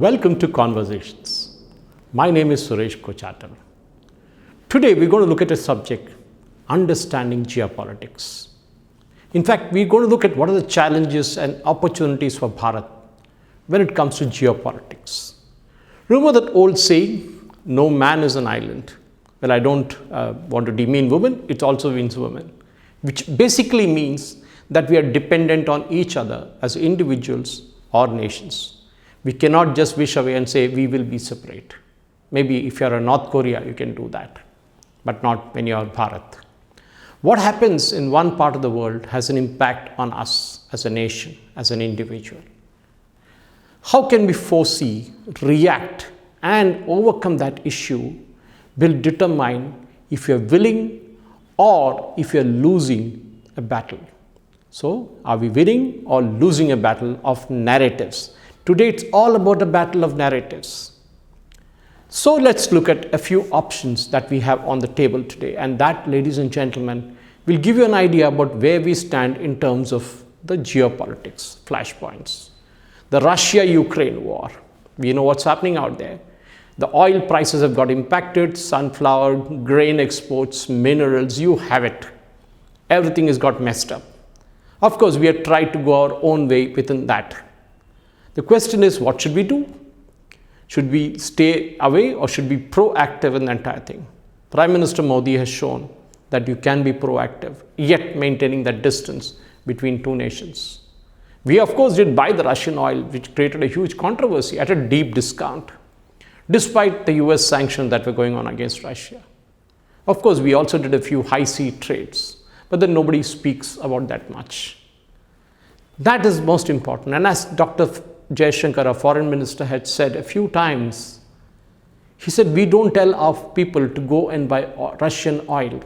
Welcome to Conversations. My name is Suresh Kochatar. Today we're going to look at a subject, understanding geopolitics. In fact, we're going to look at what are the challenges and opportunities for Bharat when it comes to geopolitics. Remember that old saying, no man is an island. Well, I don't want to demean women, it also means women, which basically means that we are dependent on each other as individuals or nations. We cannot just wish away and say we will be separate. Maybe if you are a North Korea, you can do that, but not when you are Bharat. What happens in one part of the world has an impact on us as a nation, as an individual. How can we foresee, react, and overcome that issue will determine if you are willing or if you are losing a battle. So, are we winning or losing a battle of narratives? Today, it's all about a battle of narratives. So, let's look at a few options that we have on the table today. And that, ladies and gentlemen, will give you an idea about where we stand in terms of the geopolitics, flashpoints. The Russia-Ukraine war. We know what's happening out there. The oil prices have got impacted, sunflower, grain exports, minerals, you have it. Everything has got messed up. Of course, we have tried to go our own way within that. The question is, what should we do? Should we stay away or should we be proactive in the entire thing? Prime Minister Modi has shown that you can be proactive, yet maintaining that distance between two nations. We, of course, did buy the Russian oil, which created a huge controversy at a deep discount, despite the US sanctions that were going on against Russia. Of course, we also did a few high sea trades, but then nobody speaks about that much. That is most important. And as Dr. Jaishankar, our foreign minister, had said a few times, he said, we don't tell our people to go and buy Russian oil.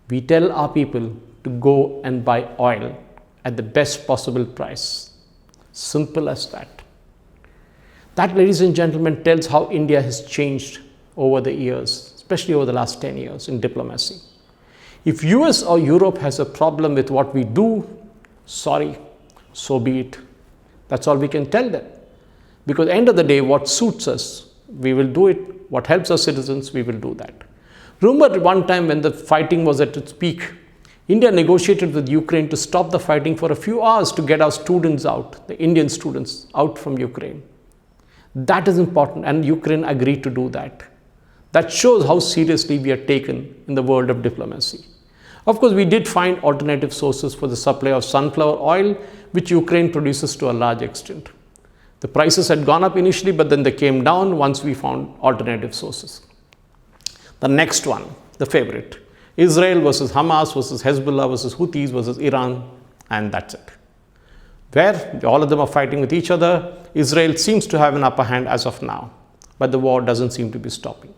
We tell our people to go and buy oil at the best possible price. Simple as that. That, ladies and gentlemen, tells how India has changed over the years, especially over the last 10 years in diplomacy. If US or Europe has a problem with what we do, sorry, so be it. That's all we can tell them. Because at the end of the day, what suits us, we will do it. What helps our citizens, we will do that. Remember at one time when the fighting was at its peak, India negotiated with Ukraine to stop the fighting for a few hours to get our students out, the Indian students out from Ukraine. That is important, and Ukraine agreed to do that. That shows how seriously we are taken in the world of diplomacy. Of course, we did find alternative sources for the supply of sunflower oil, which Ukraine produces to a large extent. The prices had gone up initially, but then they came down once we found alternative sources. The next one, the favorite, Israel versus Hamas versus Hezbollah versus Houthis versus Iran, and that's it. Where all of them are fighting with each other, Israel seems to have an upper hand as of now, but the war doesn't seem to be stopping.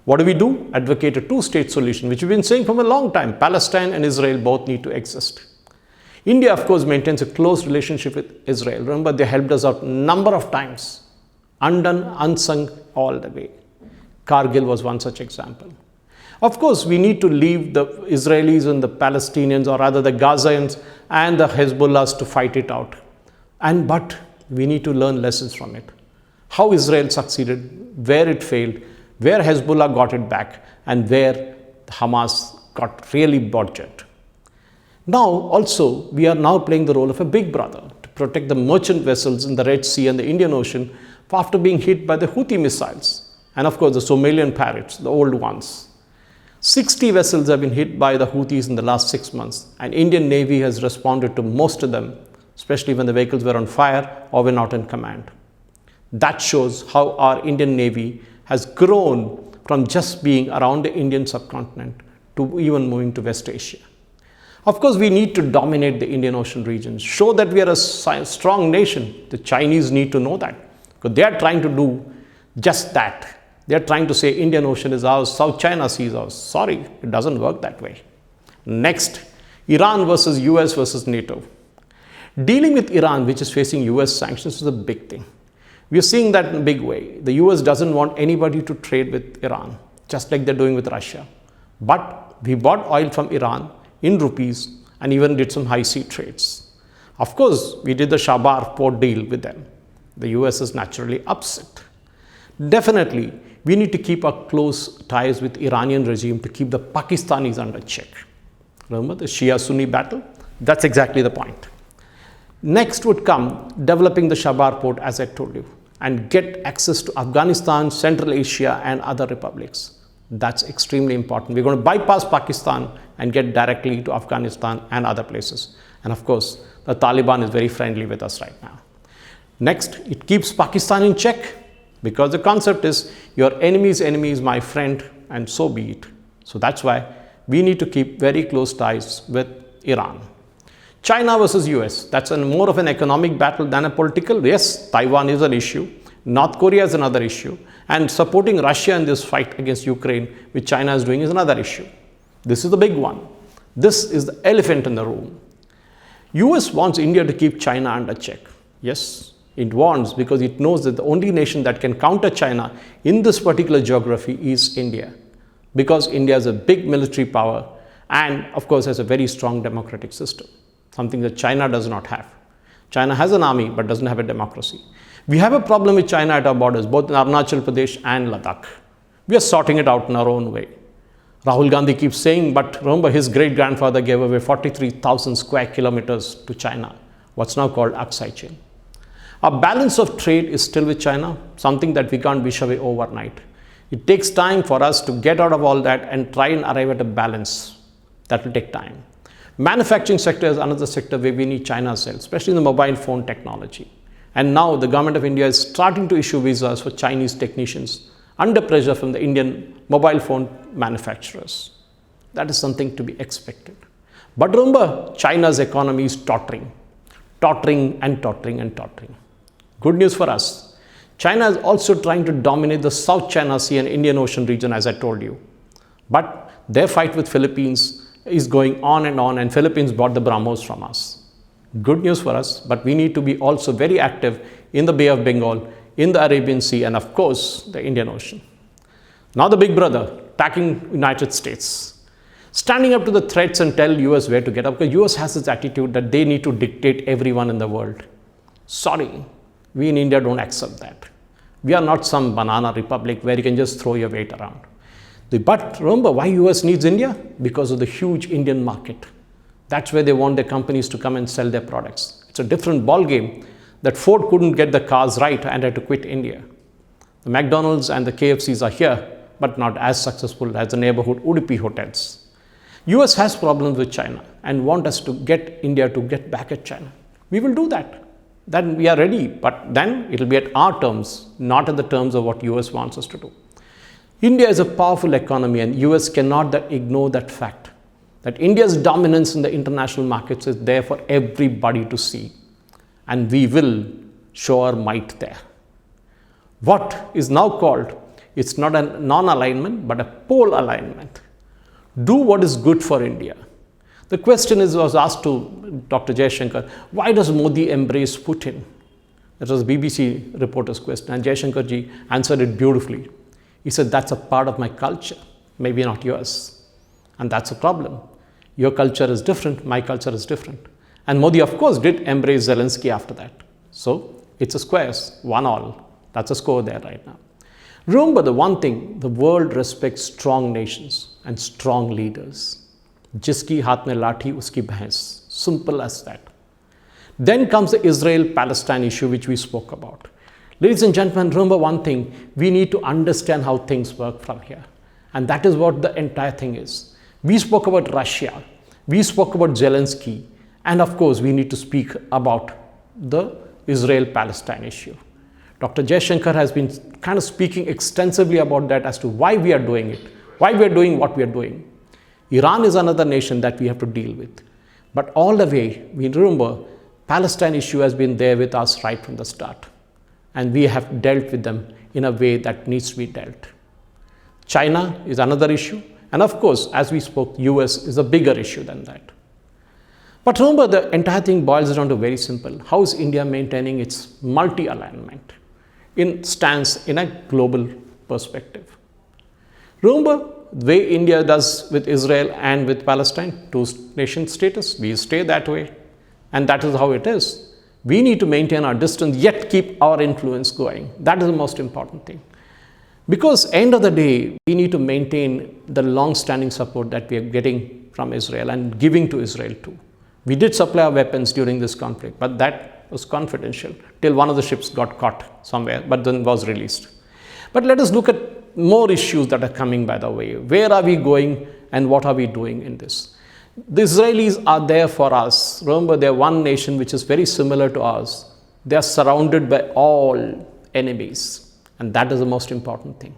What do? Advocate a two-state solution, which we've been saying from a long time. Palestine and Israel both need to exist. India, of course, maintains a close relationship with Israel. Remember, they helped us out a number of times. Undone, unsung all the way. Kargil was one such example. Of course, we need to leave the Israelis and the Palestinians, or rather the Gazans and the Hezbollahs, to fight it out. But we need to learn lessons from it. How Israel succeeded, where it failed, where Hezbollah got it back, and where Hamas got really butchered. Now, also, we are now playing the role of a big brother to protect the merchant vessels in the Red Sea and the Indian Ocean after being hit by the Houthi missiles. And of course, the Somalian pirates, the old ones. 60 vessels have been hit by the Houthis in the last 6 months, and Indian Navy has responded to most of them, especially when the vehicles were on fire or were not in command. That shows how our Indian Navy has grown from just being around the Indian subcontinent to even moving to West Asia. Of course, we need to dominate the Indian Ocean region, show that we are a strong nation. The Chinese need to know that, because they are trying to do just that. They are trying to say Indian Ocean is ours, South China Sea is ours. Sorry, it doesn't work that way. Next, Iran versus US versus NATO. Dealing with Iran, which is facing US sanctions, is a big thing. We are seeing that in a big way. The US doesn't want anybody to trade with Iran, just like they're doing with Russia. But we bought oil from Iran in rupees and even did some high sea trades. Of course, we did the Shabar port deal with them. The US is naturally upset. Definitely, we need to keep our close ties with Iranian regime to keep the Pakistanis under check. Remember the Shia-Sunni battle? That's exactly the point. Next would come developing the Shabar port, as I told you, and get access to Afghanistan, Central Asia, and other republics. That's extremely important. We're going to bypass Pakistan and get directly to Afghanistan and other places. And of course, the Taliban is very friendly with us right now. Next, it keeps Pakistan in check, because the concept is your enemy's enemy is my friend, and so be it. So that's why we need to keep very close ties with Iran. China versus US, that's more of an economic battle than a political. Yes, Taiwan is an issue. North Korea is another issue. And supporting Russia in this fight against Ukraine, which China is doing, is another issue. This is the big one. This is the elephant in the room. US wants India to keep China under check. Yes, it wants, because it knows that the only nation that can counter China in this particular geography is India. Because India is a big military power and of course has a very strong democratic system. Something that China does not have. China has an army but doesn't have a democracy. We have a problem with China at our borders, both in Arunachal Pradesh and Ladakh. We are sorting it out in our own way. Rahul Gandhi keeps saying, but remember his great-grandfather gave away 43,000 square kilometers to China, what's now called Aksai Chain. Our balance of trade is still with China, something that we can't wish away overnight. It takes time for us to get out of all that and try and arrive at a balance. That will take time. Manufacturing sector is another sector where we need China's help, especially in the mobile phone technology. And now the government of India is starting to issue visas for Chinese technicians under pressure from the Indian mobile phone manufacturers. That is something to be expected. But remember, China's economy is tottering. Tottering and tottering and tottering. Good news for us. China is also trying to dominate the South China Sea and Indian Ocean region, as I told you. But their fight with Philippines is going on, and Philippines bought the BrahMos from us. Good news for us, but we need to be also very active in the Bay of Bengal, in the Arabian Sea, and of course, the Indian Ocean. Now the big brother, attacking United States. Standing up to the threats and tell US where to get up, because US has this attitude that they need to dictate everyone in the world. Sorry, we in India don't accept that. We are not some banana republic where you can just throw your weight around. But remember why US needs India? Because of the huge Indian market. That's where they want their companies to come and sell their products. It's a different ball game that Ford couldn't get the cars right and had to quit India. The McDonald's and the KFCs are here, but not as successful as the neighborhood Udupi hotels. US has problems with China and want us to get India to get back at China. We will do that. Then we are ready, but then it will be at our terms, not at the terms of what US wants us to do. India is a powerful economy and US cannot ignore that fact, that India's dominance in the international markets is there for everybody to see, and we will show our might there. What is now called, it's not a non-alignment but a pole alignment. Do what is good for India. The question was asked to Dr. Jaishankar, why does Modi embrace Putin? That was a BBC reporter's question, and Jaishankar ji answered it beautifully. He said, that's a part of my culture, maybe not yours. And that's a problem. Your culture is different, my culture is different. And Modi, of course, did embrace Zelensky after that. So it's a squares, 1-1. That's a score there right now. Remember the one thing, the world respects strong nations and strong leaders. Jiski haath mein lathi, uski bhais. Simple as that. Then comes the Israel-Palestine issue, which we spoke about. Ladies and gentlemen, remember one thing, we need to understand how things work from here. And that is what the entire thing is. We spoke about Russia, we spoke about Zelensky, and of course, we need to speak about the Israel-Palestine issue. Dr. Jaishankar has been kind of speaking extensively about that as to why we are doing it, why we are doing what we are doing. Iran is another nation that we have to deal with. But all the way, we remember, Palestine issue has been there with us right from the start. And we have dealt with them in a way that needs to be dealt. China is another issue. And of course, as we spoke, US is a bigger issue than that. But remember, the entire thing boils down to very simple. How is India maintaining its multi-alignment in stance in a global perspective? Remember the way India does with Israel and with Palestine, two-nation status. We stay that way. And that is how it is. We need to maintain our distance, yet keep our influence going. That is the most important thing. Because end of the day, we need to maintain the long-standing support that we are getting from Israel and giving to Israel too. We did supply our weapons during this conflict, but that was confidential till one of the ships got caught somewhere, but then was released. But let us look at more issues that are coming by the way. Where are we going and what are we doing in this? The Israelis are there for us. Remember, they are one nation which is very similar to us. They are surrounded by all enemies. And that is the most important thing,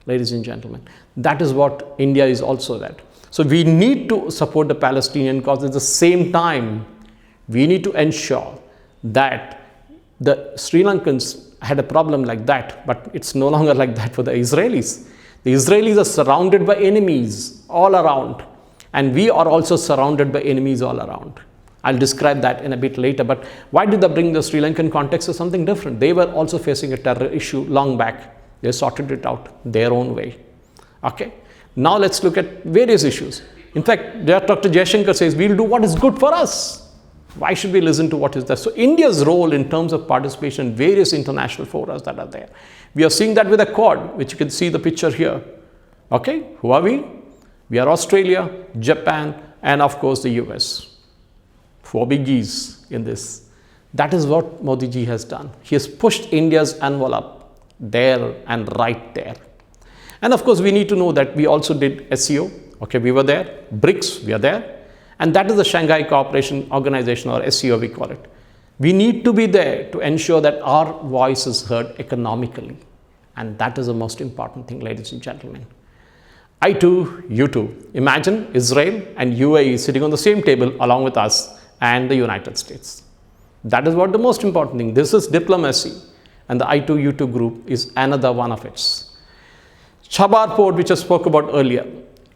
ladies and gentlemen. That is what India is also that. So we need to support the Palestinian cause. At the same time, we need to ensure that the Sri Lankans had a problem like that, but it's no longer like that for the Israelis. The Israelis are surrounded by enemies all around, and we are also surrounded by enemies all around. I'll describe that in a bit later, but why did they bring the Sri Lankan context to something different? They were also facing a terror issue long back. They sorted it out their own way. Okay. Now let's look at various issues. In fact, Dr. Jaishankar says, we'll do what is good for us. Why should we listen to what is there? So India's role in terms of participation in various international forums that are there. We are seeing that with the Quad, which you can see the picture here. Okay. Who are we? We are Australia, Japan, and of course the US. 4 biggies in this. That is what Modi ji has done. He has pushed India's envelope there and right there. And of course, we need to know that we also did SEO. Okay, we were there. BRICS, we are there. And that is the Shanghai Cooperation Organization, or SEO we call it. We need to be there to ensure that our voice is heard economically. And that is the most important thing, ladies and gentlemen. I too, you too. Imagine Israel and UAE sitting on the same table along with us and the United States. That is what the most important thing. This is diplomacy, and the I2U2 group is another one of its. Chabahar port, which I spoke about earlier,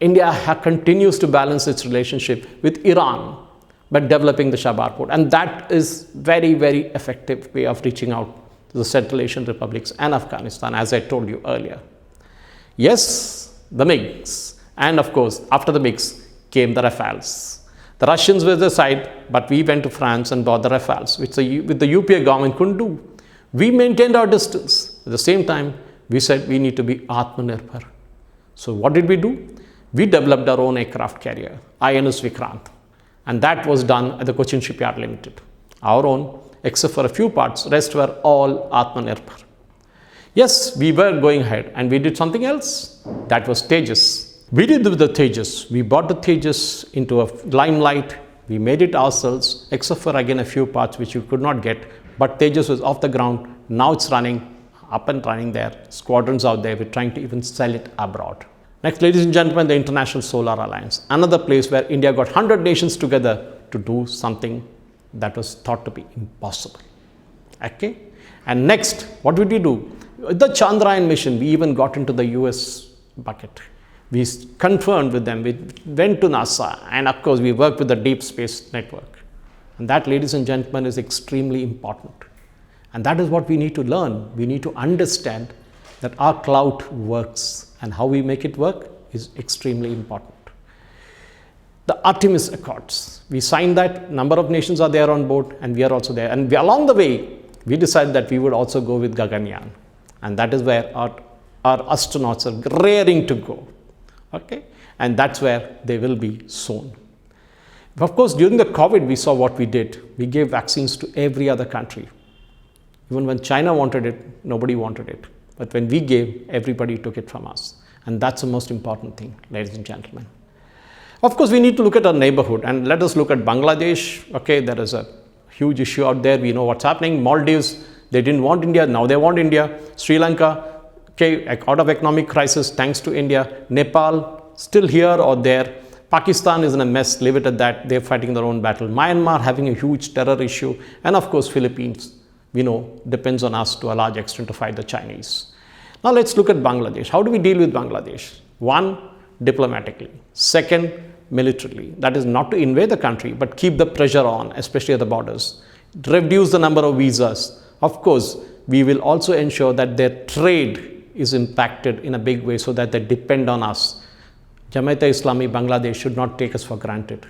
India continues to balance its relationship with Iran by developing the Chabahar port, and that is very, very effective way of reaching out to the Central Asian republics and Afghanistan, as I told you earlier. Yes, the MiGs, and of course, after the MiGs came the Rafales. The Russians were the side, but we went to France and bought the Rafales, which the UPA government couldn't do. We maintained our distance. At the same time, we said we need to be Atmanirbhar. So what did we do? We developed our own aircraft carrier, INS Vikrant. And that was done at the Cochin Shipyard Limited. Our own, except for a few parts, rest were all Atmanirbhar. Yes, we were going ahead, and we did something else. That was Tejas. We did with the Tejas. We brought the Tejas into a limelight. We made it ourselves, except for again a few parts which you could not get. But Tejas was off the ground. Now it's running, up and running there. Squadrons out there. We're trying to even sell it abroad. Next, ladies and gentlemen, the International Solar Alliance. Another place where India got 100 nations together to do something that was thought to be impossible. Okay? And next, what did we do? The Chandrayaan mission, we even got into the US bucket. We confirmed with them, we went to NASA, and of course we worked with the Deep Space Network. And that, ladies and gentlemen, is extremely important. And that is what we need to learn. We need to understand that our clout works, and how we make it work is extremely important. The Artemis Accords, we signed that, number of nations are there on board, and we are also there. And along the way, we decided that we would also go with Gaganyaan. And that is where our astronauts are raring to go. Okay, and that's where they will be soon. Of course, during the COVID, we saw what we did. We gave vaccines to every other country. Even when China wanted it, nobody wanted it. But when we gave, everybody took it from us. And that's the most important thing, ladies and gentlemen. Of course, we need to look at our neighborhood, and let us look at Bangladesh. Okay, there is a huge issue out there. We know what's happening. Maldives, they didn't want India. Now they want India. Sri Lanka, okay, out of economic crisis thanks to India. Nepal, still here or there. Pakistan is in a mess, leave it at that. They're fighting their own battle. Myanmar having a huge terror issue. And of course, Philippines, we know, depends on us to a large extent to fight the Chinese. Now let's look at Bangladesh. How do we deal with Bangladesh? One, diplomatically. Second, militarily. That is not to invade the country, but keep the pressure on, especially at the borders. Reduce the number of visas. Of course, we will also ensure that their trade is impacted in a big way so that they depend on us. Jamaat-e-Islami Bangladesh should not take us for granted,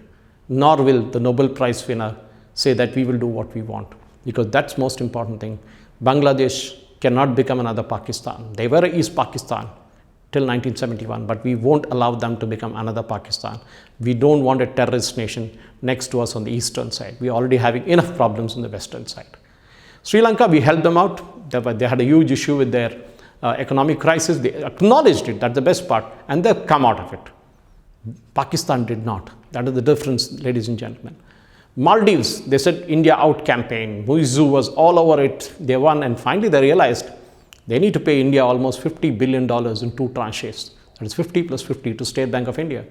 nor will the Nobel Prize winner say that we will do what we want. because that's most important thing. Bangladesh cannot become another Pakistan. They were East Pakistan till 1971, but we won't allow them to become another Pakistan. We don't want a terrorist nation next to us on the eastern side. We are already having enough problems on the western side. Sri Lanka, we helped them out. They had a huge issue with their economic crisis. They acknowledged it, that's the best part, and they've come out of it. Pakistan did not. That is the difference, ladies and gentlemen. Maldives, they said India out campaign. Muizu was all over it. They won, and finally they realized they need to pay India almost $50 billion in 2 tranches. That is 50 plus 50 to State Bank of India,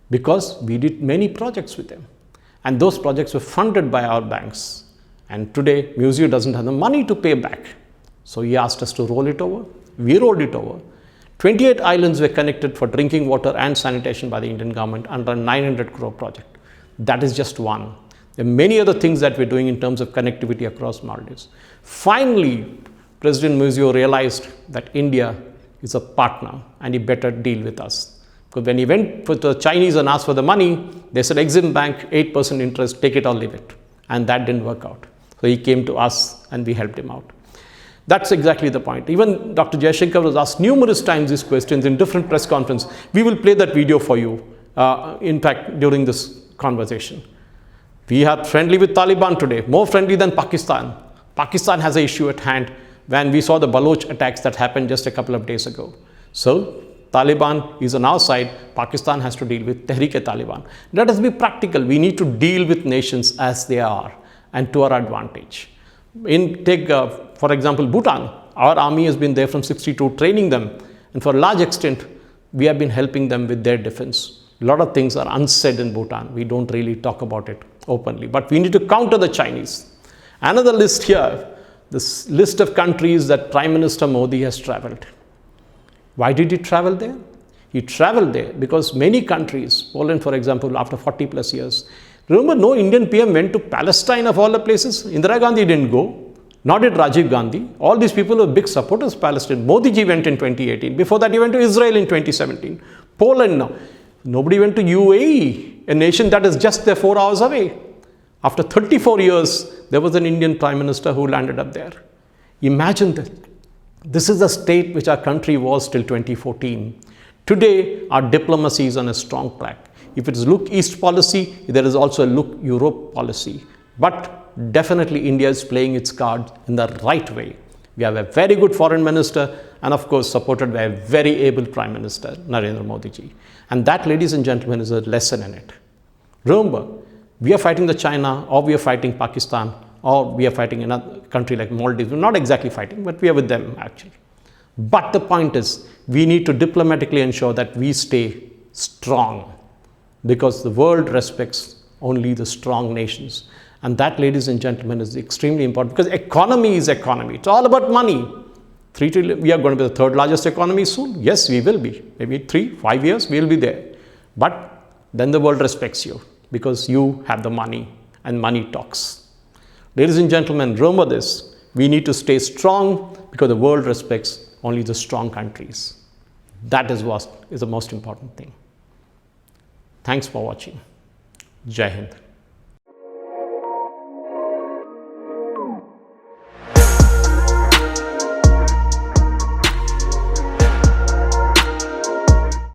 because we did many projects with them. And those projects were funded by our banks. And today, Muizu doesn't have the money to pay back. So he asked us to roll it over. We rolled it over. 28 islands were connected for drinking water and sanitation by the Indian government under a 900 crore project. That is just one. There are many other things that we're doing in terms of connectivity across Maldives. Finally, President Muizu realized that India is a partner and he better deal with us. Because when he went to the Chinese and asked for the money, they said Exim Bank, 8% interest, take it or leave it. And that didn't work out. So he came to us and we helped him out. That's exactly the point. Even Dr. Jaishankar was asked numerous times these questions in different press conferences. We will play that video for you, in fact, during this conversation. We are friendly with Taliban today, more friendly than Pakistan. Pakistan has an issue at hand when we saw the Baloch attacks that happened just a couple of days ago. So Taliban is on our side. Pakistan has to deal with Tehreek-e-Taliban. Let us be practical. We need to deal with nations as they are and to our advantage. For example, Bhutan. Our army has been there from 62 training them, and for a large extent we have been helping them with their defense. A lot of things are unsaid in Bhutan. We don't really talk about it openly, but we need to counter the Chinese. Another list here, this list of countries that Prime Minister Modi has traveled. Why did he travel there? He traveled there because many countries, Poland for example, after 40 plus years, remember, no Indian PM went to Palestine of all the places. Indira Gandhi didn't go, nor did Rajiv Gandhi. All these people were big supporters of Palestine. Modi ji went in 2018. Before that, he went to Israel in 2017. Poland now. Nobody went to UAE, a nation that is just there 4 hours away. After 34 years, there was an Indian Prime Minister who landed up there. Imagine that. This is the state which our country was till 2014. Today, our diplomacy is on a strong track. If it is look east policy, there is also a look Europe policy. But definitely India is playing its cards in the right way. We have a very good foreign minister and of course supported by a very able Prime Minister, Narendra Modi ji. And that, ladies and gentlemen, is a lesson in it. Remember, we are fighting the China, or we are fighting Pakistan, or we are fighting another country like Maldives. We're not exactly fighting, but we are with them actually. But the point is, we need to diplomatically ensure that we stay strong, because the world respects only the strong nations. And that, ladies and gentlemen, is extremely important, because economy is economy. It's all about money. 3 trillion, we are going to be the 3rd largest economy soon. Yes, we will be. Maybe 3-5 years, we will be there. But then the world respects you, because you have the money, and money talks. Ladies and gentlemen, remember this. We need to stay strong, because the world respects only the strong countries. That is what is the most important thing. Thanks for watching. Jai Hind.